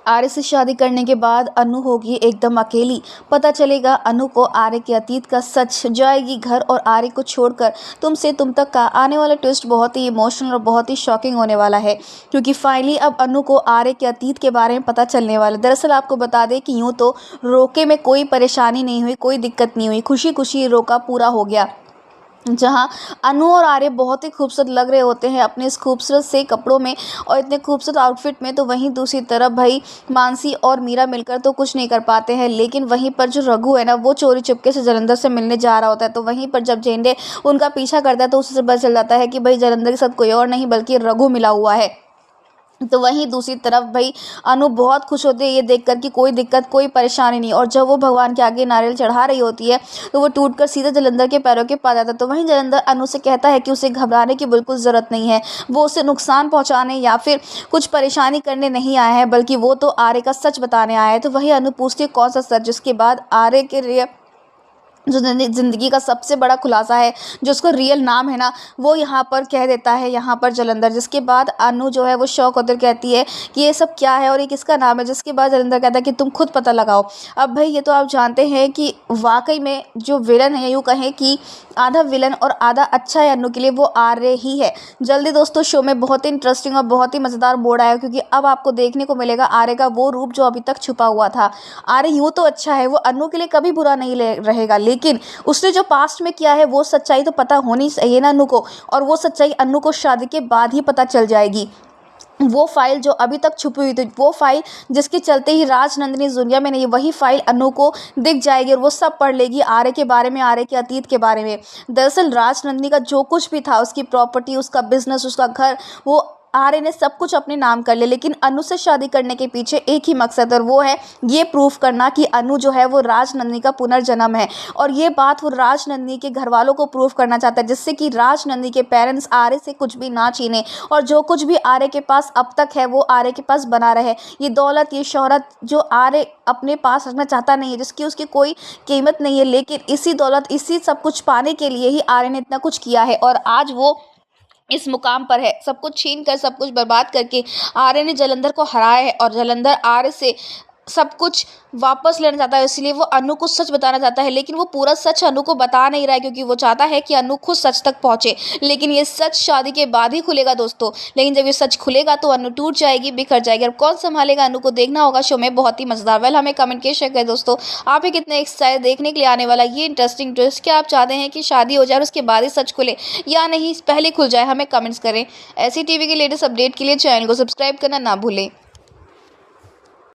आर्य से शादी करने के बाद अनु होगी एकदम अकेली। पता चलेगा अनु को आर्य के अतीत का सच, जाएगी घर और आर्य को छोड़कर तुम से तुम तक का। आने वाला ट्विस्ट बहुत ही इमोशनल और बहुत ही शॉकिंग होने वाला है, क्योंकि फाइनली अब अनु को आर्य के अतीत के बारे में पता चलने वाला है। दरअसल आपको बता दें कि यूँ तो रोके में कोई परेशानी नहीं हुई, कोई दिक्कत नहीं हुई, खुशी खुशी रोका पूरा हो गया। जहाँ अनु और आर्य बहुत ही खूबसूरत लग रहे होते हैं अपने इस खूबसूरत से कपड़ों में और इतने खूबसूरत आउटफिट में, तो वहीं दूसरी तरफ भाई मानसी और मीरा मिलकर तो कुछ नहीं कर पाते हैं। लेकिन वहीं पर जो रघु है ना, वो चोरी चुपके से जलंधर से मिलने जा रहा होता है। तो वहीं पर जब जेंडे उनका पीछा करता है तो उससे पता चल जाता है कि भाई जलंधर के साथ कोई और नहीं बल्कि रघु मिला हुआ है। तो वहीं दूसरी तरफ भाई अनु बहुत खुश होती है ये देखकर कि कोई दिक्कत कोई परेशानी नहीं। और जब वो भगवान के आगे नारियल चढ़ा रही होती है तो वो टूटकर सीधे जलंधर के पैरों के पास जाता है। तो वहीं जलंधर अनु से कहता है कि उसे घबराने की बिल्कुल ज़रूरत नहीं है, वो उसे नुकसान पहुंचाने या फिर कुछ परेशानी करने नहीं आया है, बल्कि वो तो आर्य का सच बताने आया है। तो वहीं अनु पूछती है कौन सा सच, जिसके बाद आर्य के लिए जो ज़िंदगी का सबसे बड़ा खुलासा है, जो उसका रियल नाम है ना, वो यहाँ पर कह देता है यहाँ पर जलंधर। जिसके बाद अनु जो है वो शौक होकर कहती है कि ये सब क्या है और ये किसका नाम है। जिसके बाद जलंधर कहता है कि तुम खुद पता लगाओ। अब भाई ये तो आप जानते हैं कि वाकई में जो विलन है, यूँ कहें कि आधा विलन और आधा अच्छा है अनु के लिए, वो आर्य ही है। जल्दी दोस्तों शो में बहुत ही इंटरेस्टिंग और बहुत ही मज़ेदार मोड़ आया, क्योंकि अब आपको देखने को मिलेगा आर्य का वो रूप जो अभी तक छुपा हुआ था। आर्य यूँ तो अच्छा है, वो अनु के लिए कभी बुरा नहीं रहेगा, लेकिन उसने जो पास्ट में किया है वो सच्चाई तो पता होनी चाहिए ना अनु को, और वो सच्चाई अनु को शादी के बाद ही पता चल जाएगी। वो फाइल जो अभी तक छुपी हुई थी, वो फाइल जिसके चलते ही राजनंदिनी इस दुनिया में नहीं, वही फाइल अनु को दिख जाएगी और वो सब पढ़ लेगी आर्य के बारे में, आर्य के अतीत के बारे में। दरअसल राजनंदिनी का जो कुछ भी था, उसकी प्रॉपर्टी, उसका बिजनेस, उसका घर, वो आर्य ने सब कुछ अपने नाम कर लिया। लेकिन अनु से शादी करने के पीछे एक ही मकसद है, और वो है ये प्रूफ करना कि अनु जो है वो राजनंदिनी का पुनर्जन्म है। और ये बात वो राजनंदिनी के घर वालों को प्रूफ करना चाहता है, जिससे कि राजनंदिनी के पेरेंट्स आर्य से कुछ भी ना छीने, और जो कुछ भी आर्य के पास अब तक है वो आर्य के पास बना रहे। ये दौलत, ये शोहरत जो आर्य अपने पास रखना चाहता नहीं है, जिसकी उसकी कोई कीमत नहीं है, लेकिन इसी दौलत, इसी सब कुछ पाने के लिए ही आर्य ने इतना कुछ किया है। और आज वो इस मुकाम पर है, सब कुछ छीन कर, सब कुछ बर्बाद करके आर्य ने जलंधर को हराया है, और जलंधर आर्य से सब कुछ वापस लेना चाहता है। इसलिए वो अनु को सच बताना चाहता है, लेकिन वो पूरा सच अनु को बता नहीं रहा है, क्योंकि वो चाहता है कि अनु खुद सच तक पहुंचे। लेकिन ये सच शादी के बाद ही खुलेगा दोस्तों। लेकिन जब ये सच खुलेगा तो अनु टूट जाएगी, बिखर जाएगी। और कौन संभालेगा अनु को, देखना होगा शो में, बहुत ही मजेदार। वेल हमें कमेंट के शेयर करें दोस्तों, आप ही कितने एक्साइटेड देखने के लिए आने वाला ये इंटरेस्टिंग ट्विस्ट। क्या आप चाहते हैं कि शादी हो जाए और उसके बाद ही सच खुले, या नहीं पहले खुल जाए? हमें कमेंट्स करें। ऐसी टीवी के लेटेस्ट अपडेट के लिए चैनल को सब्सक्राइब करना ना भूलें।